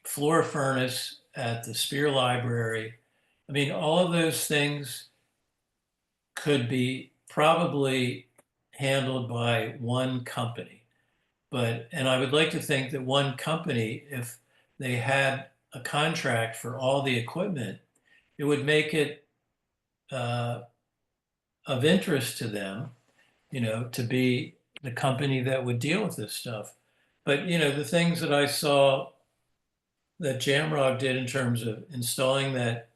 S4: floor furnace at the Spear Library. I mean, all of those things could be probably handled by one company. And I would like to think that one company, if they had a contract for all the equipment, it would make it of interest to them, to be the company that would deal with this stuff. But, the things that I saw that Jamrog did in terms of installing that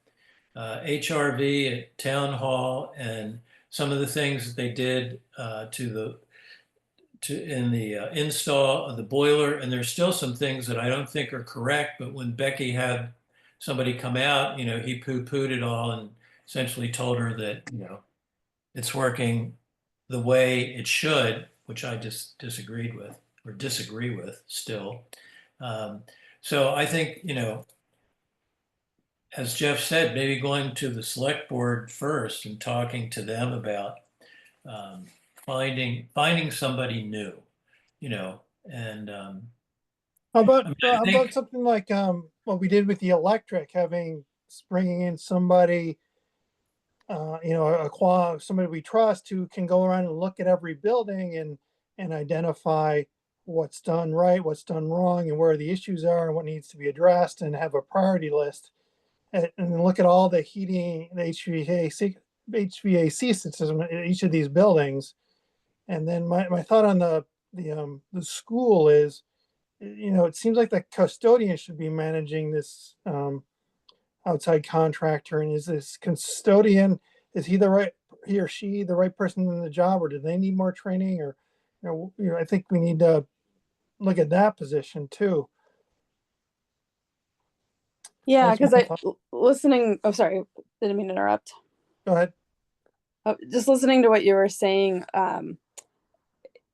S4: HRV at Town Hall and some of the things that they did in the install of the boiler, and there's still some things that I don't think are correct. But when Becky had somebody come out, he poo-pooed it all and essentially told her that it's working the way it should, which I just disagreed with or disagree with still. Um, so I think as Jeff said, maybe going to the select board first and talking to them about finding somebody new, and
S5: How about,
S4: I mean, I
S5: how
S4: think
S5: about something like, what we did with the electric, bringing in somebody, somebody we trust who can go around and look at every building and identify what's done right, what's done wrong, and where the issues are and what needs to be addressed, and have a priority list. And then look at all the heating, the HVAC system in each of these buildings. And then my thought on the school is, it seems like the custodian should be managing this, outside contractor. And is this custodian, is he or she the right person in the job, or do they need more training? Or, I think we need to look at that position too.
S3: Yeah,
S5: That's
S3: because
S5: my thought.
S3: listening. Oh, sorry, didn't mean to interrupt.
S5: Go ahead.
S3: Just listening to what you were saying.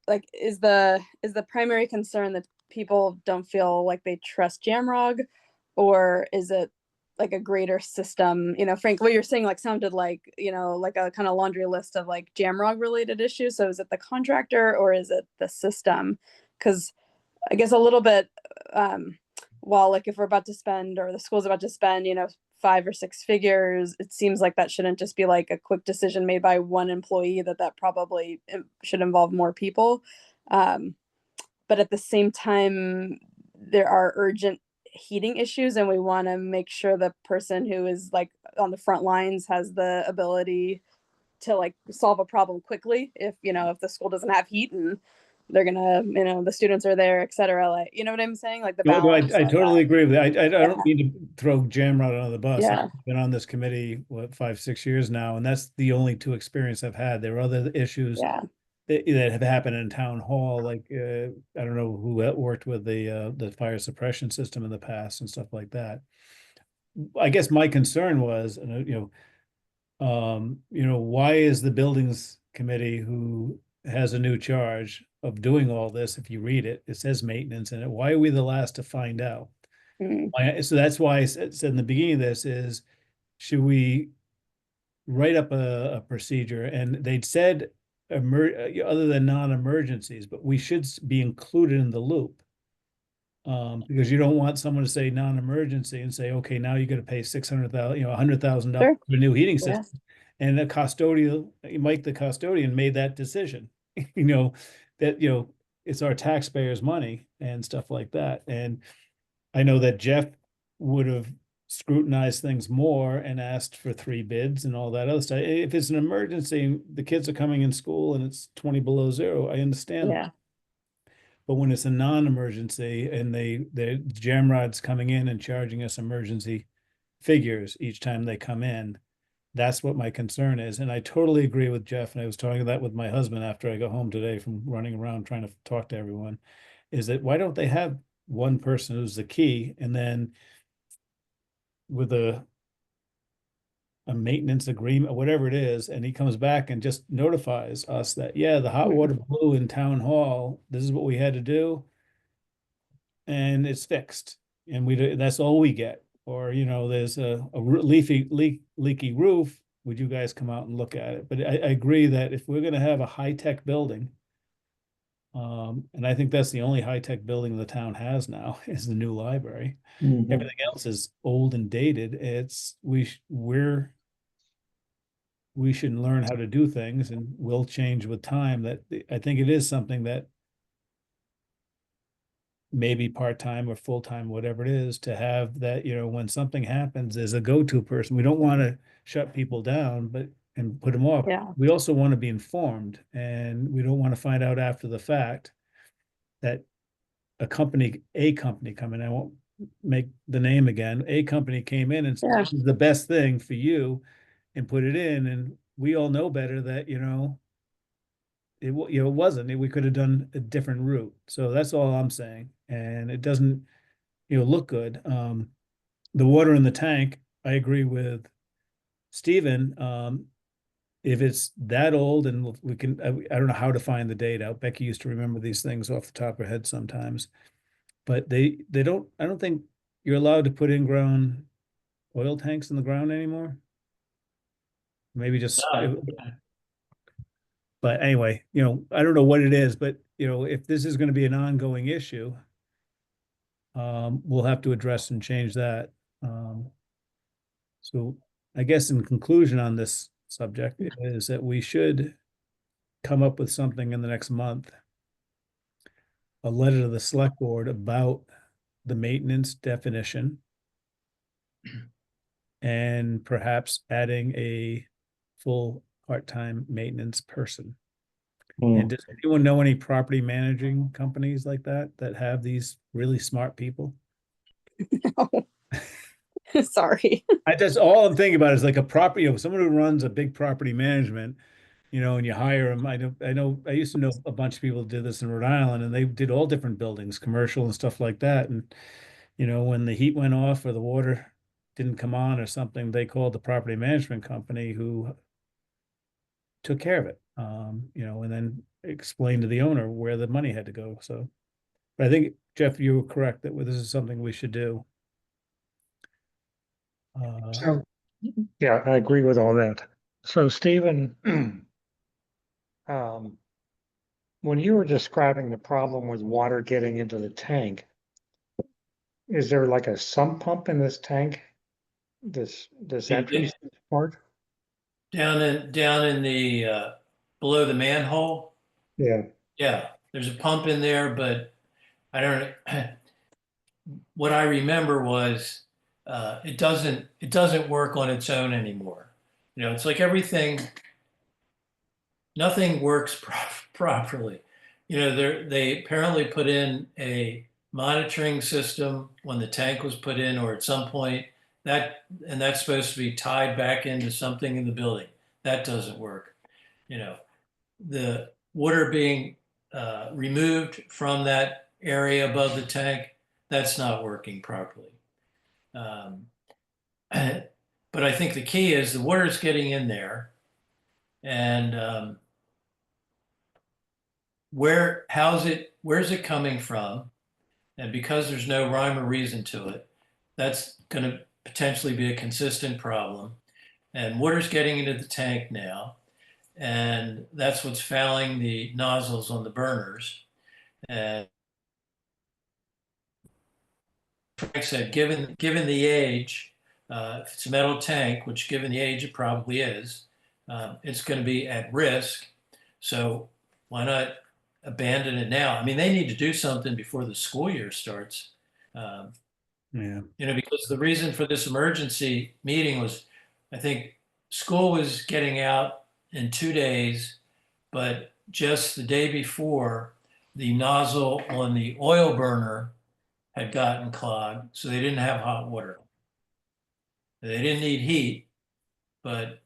S3: Like, is the primary concern that people don't feel like they trust Jamrog, or is it like a greater system? Frank, what you're saying like sounded like, like a kind of laundry list of like Jamrog related issues. So is it the contractor or is it the system? Because I guess a little bit, while like if we're about to spend, or the school's about to spend, 5 or 6 figures, it seems like that shouldn't just be like a quick decision made by one employee, that probably should involve more people. But at the same time, there are urgent heating issues, and we want to make sure the person who is like on the front lines has the ability to like solve a problem quickly if the school doesn't have heat, and they're gonna, the students are there, etc. Like, you know what I'm saying, like the
S1: No, I
S3: balance of
S1: totally
S3: that.
S1: agree with that. I
S3: Yeah,
S1: don't mean to throw Jamrod under the bus.
S3: yeah,
S1: I've been on this committee, 5, 6 years now, and that's the only two experience I've had. There are other issues
S3: yeah,
S1: that have happened in town hall, like I don't know who worked with the fire suppression system in the past and stuff like that. I guess my concern was, why is the buildings committee, who has a new charge of doing all this, if you read it, it says maintenance in it, why are we the last to find out?
S3: mm,
S1: So that's why I said in the beginning of this is, should we write up a procedure? And they'd said other than non-emergencies, but we should be included in the loop. Because you don't want someone to say non-emergency and say, okay, now you're gonna pay 600,000, $100,000
S3: sure,
S1: for a new heating
S3: yeah,
S1: system. And the custodial, Mike, the custodian, made that decision, you know, that, it's our taxpayers' money and stuff like that. And I know that Jeff would have scrutinized things more and asked for 3 bids and all that other stuff. If it's an emergency, the kids are coming in school and it's 20 below zero, I understand.
S3: yeah,
S1: But when it's a non-emergency and the Jamrod's coming in and charging us emergency figures each time they come in, that's what my concern is. And I totally agree with Jeff. And I was talking that with my husband after I got home today from running around trying to talk to everyone, is that why don't they have one person who's the key, and then with a maintenance agreement, whatever it is, and he comes back and just notifies us that, yeah, the hot water blew in town hall, this is what we had to do, and it's fixed, and that's all we get. Or, there's a leaky roof, would you guys come out and look at it? But I agree that if we're going to have a high-tech building, and I think that's the only high-tech building the town has now is the new library. Everything else is old and dated. We should learn how to do things, and we'll change with time. That I think it is something that maybe part-time or full-time, whatever it is, to have that, when something happens, as a go-to person. We don't want to shut people down, and put them off.
S3: yeah,
S1: We also want to be informed, and we don't want to find out after the fact that a company come in, I won't make the name again, a company came in and said,
S3: yeah,
S1: this is the best thing for you, and put it in, and we all know better that, it wasn't. We could have done a different route. So that's all I'm saying. And it doesn't, look good. The water in the tank, I agree with Stephen. If it's that old, and we can, I don't know how to find the date out. Becky used to remember these things off the top of her head sometimes, but they don't, I don't think you're allowed to put in-ground oil tanks in the ground anymore. Maybe just,
S4: no,
S1: But anyway, I don't know what it is, but if this is going to be an ongoing issue, we'll have to address and change that. So I guess in conclusion on this subject is that we should come up with something in the next month, a letter to the select board about the maintenance definition and perhaps adding a full part-time maintenance person. And does anyone know any property managing companies like that have these really smart people?
S3: Sorry.
S1: That's all I'm thinking about is like a property, someone who runs a big property management, and you hire them. I used to know a bunch of people who did this in Rhode Island, and they did all different buildings, commercial and stuff like that. And, when the heat went off or the water didn't come on or something, they called the property management company who took care of it, and then explained to the owner where the money had to go. So, but I think, Jeff, you were correct that this is something we should do.
S2: So, yeah, I agree with all that. So Stephen, when you were describing the problem with water getting into the tank, is there like a sump pump in this tank? This
S4: Yeah,
S2: entry part?
S4: Down in the below the manhole.
S2: Yeah.
S4: Yeah, there's a pump in there, but I don't what I remember was it doesn't work on its own anymore. It's like everything, nothing works properly. They apparently put in a monitoring system when the tank was put in, or at some point and that's supposed to be tied back into something in the building. That doesn't work. The water being removed from that area above the tank, that's not working properly. But I think the key is the water is getting in there, and where's it coming from? And because there's no rhyme or reason to it, that's going to potentially be a consistent problem. And water's getting into the tank now, and that's what's fouling the nozzles on the burners. And Frank said, given the age, if it's a metal tank, which given the age it probably is, it's going to be at risk. So why not abandon it now? I mean, they need to do something before the school year starts.
S1: Yeah.
S4: Because the reason for this emergency meeting was, I think school was getting out in 2 days, but just the day before, the nozzle on the oil burner had gotten clogged, so they didn't have hot water. They didn't need heat, but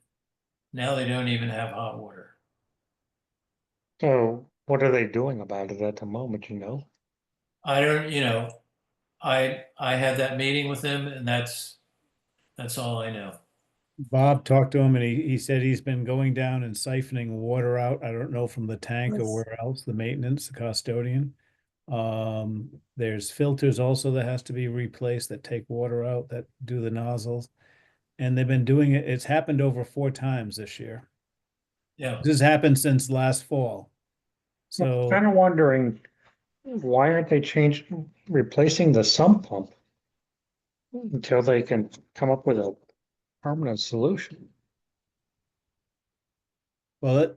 S4: now they don't even have hot water.
S2: So what are they doing about it at the moment, you know?
S4: I don't, I had that meeting with them, and that's all I know.
S1: Bob talked to him and he said he's been going down and siphoning water out. I don't know from the tank or where else, the maintenance, the custodian. There's filters also that has to be replaced that take water out, that do the nozzles. And they've been doing it. It's happened over 4 times this year.
S4: Yeah.
S1: This has happened since last fall. So
S2: Kind of wondering, why aren't they replacing the sump pump until they can come up with a permanent solution?
S1: well,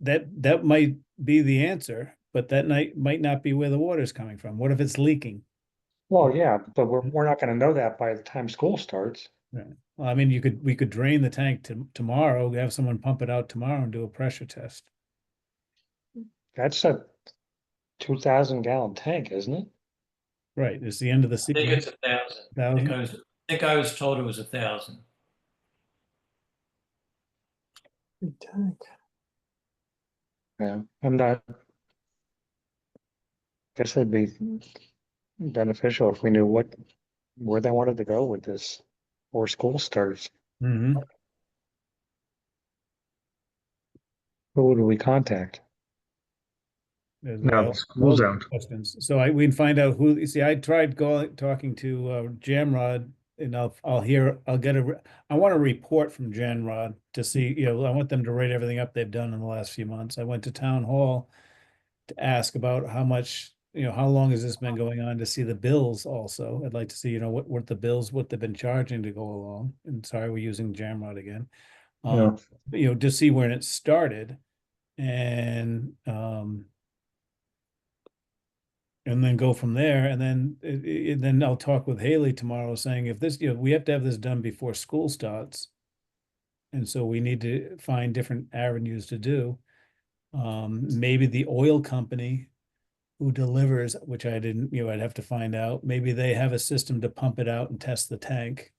S1: that might be the answer, but that might not be where the water's coming from. What if it's leaking?
S2: Well, yeah, but we're not gonna know that by the time school starts.
S1: Right. Well, I mean, we could drain the tank tomorrow, have someone pump it out tomorrow and do a pressure test.
S2: That's a 2,000-gallon tank, isn't it?
S1: Right. It's the end of the
S4: I think
S1: season.
S4: it's 1,000. I
S1: 1,000?
S4: think I was told it was 1,000.
S5: Big tank.
S2: Yeah, I'm not. Guess it'd be beneficial if we knew where they wanted to go with this before school starts.
S1: Mm-hmm.
S2: Who do we contact?
S1: As
S2: No,
S1: well.
S2: the school's
S1: Those
S2: out.
S1: questions. So we can find out who, see, I tried talking to Jamrod and I'll get I want a report from Gen Rod to see, I want them to rate everything up they've done in the last few months. I went to town hall to ask about how much, how long has this been going on, to see the bills also. I'd like to see, what the bills, what they've been charging to go along. And sorry, we're using Jamrod again.
S2: Yeah.
S1: To see when it started and then go from there. And then I'll talk with Haley tomorrow saying if this, we have to have this done before school starts. And so we need to find different avenues to do. Maybe the oil company who delivers, which I didn't, I'd have to find out. Maybe they have a system to pump it out and test the tank.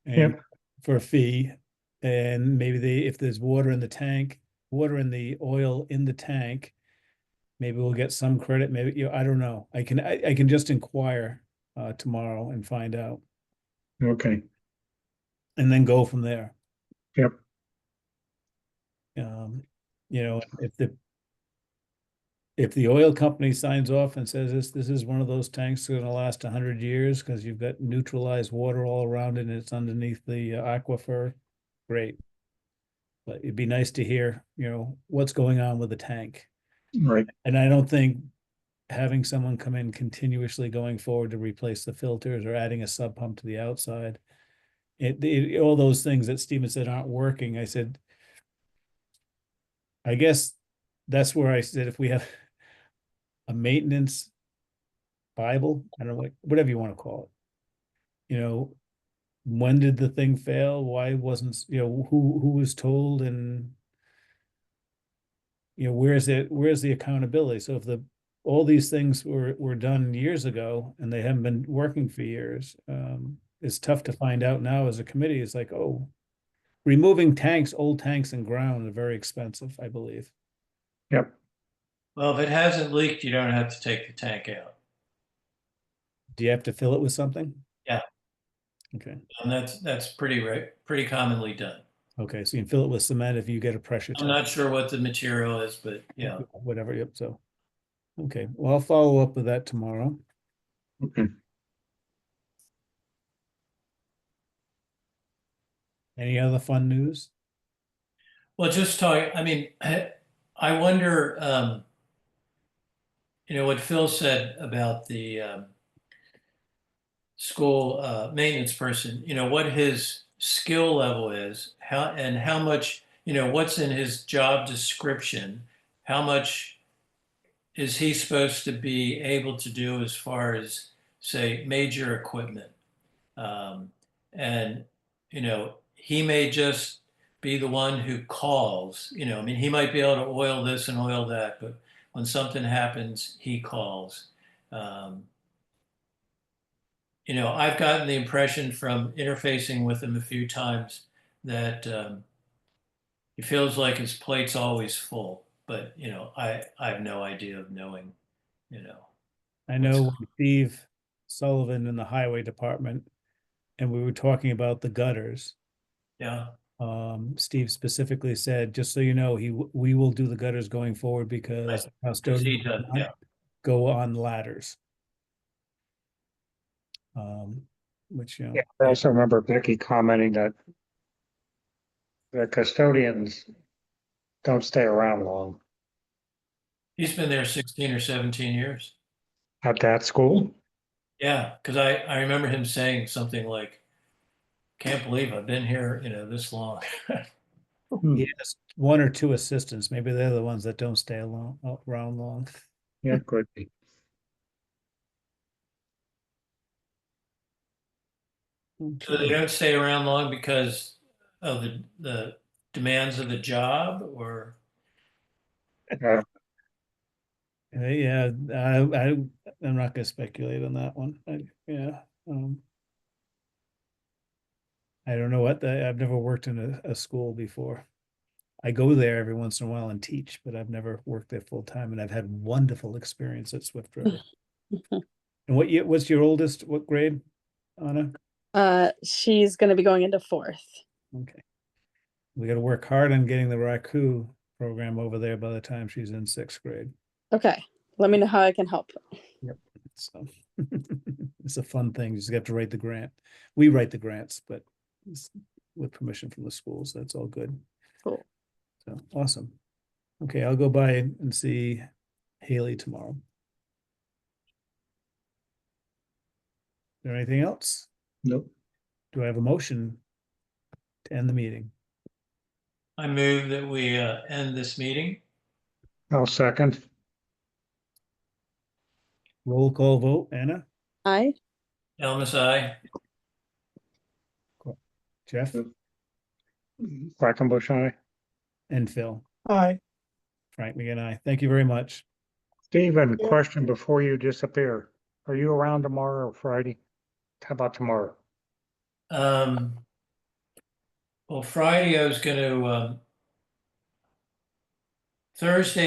S1: And
S2: Yep.
S1: for a fee. And maybe if there's water in the tank, water in the oil in the tank, maybe we'll get some credit. Maybe, I don't know. I can just inquire tomorrow and find out,
S2: Okay.
S1: and then go from there.
S2: Yep.
S1: If the oil company signs off and says this is one of those tanks that's going to last 100 years because you've got neutralized water all around it and it's underneath the aquifer, great. But it'd be nice to hear, what's going on with the tank.
S2: Right.
S1: And I don't think having someone come in continuously going forward to replace the filters or adding a sub pump to the outside, all those things that Steven said aren't working. I said, I guess that's where I said if we have a maintenance Bible, I don't know, whatever you want to call it, when did the thing fail? Why wasn't, who was told, and where's the accountability? So if all these things were done years ago and they haven't been working for years, it's tough to find out now as a committee. It's like, oh, removing old tanks and ground are very expensive, I believe.
S2: Yep.
S4: Well, if it hasn't leaked, you don't have to take the tank out.
S1: Do you have to fill it with something?
S4: Yeah.
S1: Okay.
S4: And that's pretty commonly done.
S1: Okay, so you can fill it with cement if you get a pressure
S4: I'm
S1: test.
S4: not sure what the material is, but yeah.
S1: Whatever, yep, so. Okay, well, I'll follow up with that tomorrow.
S2: Okay.
S1: Any other fun news?
S4: Well, just talk, I mean, I wonder, what Phil said about the school maintenance person, what his skill level is, how much, what's in his job description, how much is he supposed to be able to do as far as, say, major equipment? And, he may just be the one who calls, I mean, he might be able to oil this and oil that, but when something happens, he calls. I've gotten the impression from interfacing with him a few times that he feels like his plate's always full, but, I have no idea of knowing,
S1: I know when Steve Sullivan in the highway department, and we were talking about the gutters.
S4: yeah.
S1: Steve specifically said, just so you know, we will do the gutters going forward because
S4: Right. He does, yeah.
S1: go on ladders. Which,
S2: Yeah. I also remember Becky commenting that the custodians don't stay around long
S4: He's been there 16 or 17 years.
S2: at that school.
S4: Yeah, because I remember him saying something like, can't believe I've been here, this long.
S1: he has one or two assistants. Maybe they're the ones that don't stay around long.
S2: Yeah, could be.
S4: So they don't stay around long because of the demands of the job, or
S2: Uh,
S1: Yeah, I'm not gonna speculate on that one. Yeah. I don't know I've never worked in a school before. I go there every once in a while and teach, but I've never worked there full time, and I've had wonderful experience at Swift River. And what's your oldest, what grade, Anna?
S3: She's gonna be going into 4th.
S1: Okay. We gotta work hard on getting the Raku program over there by the time she's in 6th grade.
S3: Okay, let me know how I can help.
S1: Yep. So it's a fun thing. You just have to write the grant. We write the grants, but it's with permission from the schools. So that's all good.
S3: Cool.
S1: So awesome. Okay, I'll go by and see Haley tomorrow. Is there anything else?
S2: Nope.
S1: Do I have a motion to end the meeting?
S4: I move that we end this meeting.
S2: I'll second.
S1: Roll call vote, Anna,
S3: Aye.
S4: Elmas, aye.
S1: Jeff,
S2: Quackenbush, aye.
S1: and Phil.
S5: Aye.
S1: Frank McGinn, thank you very much.
S2: Stephen,
S5: Yeah.
S2: question before you disappear. Are you around tomorrow or Friday? How about tomorrow?
S4: Well, Friday I was going to, Thursday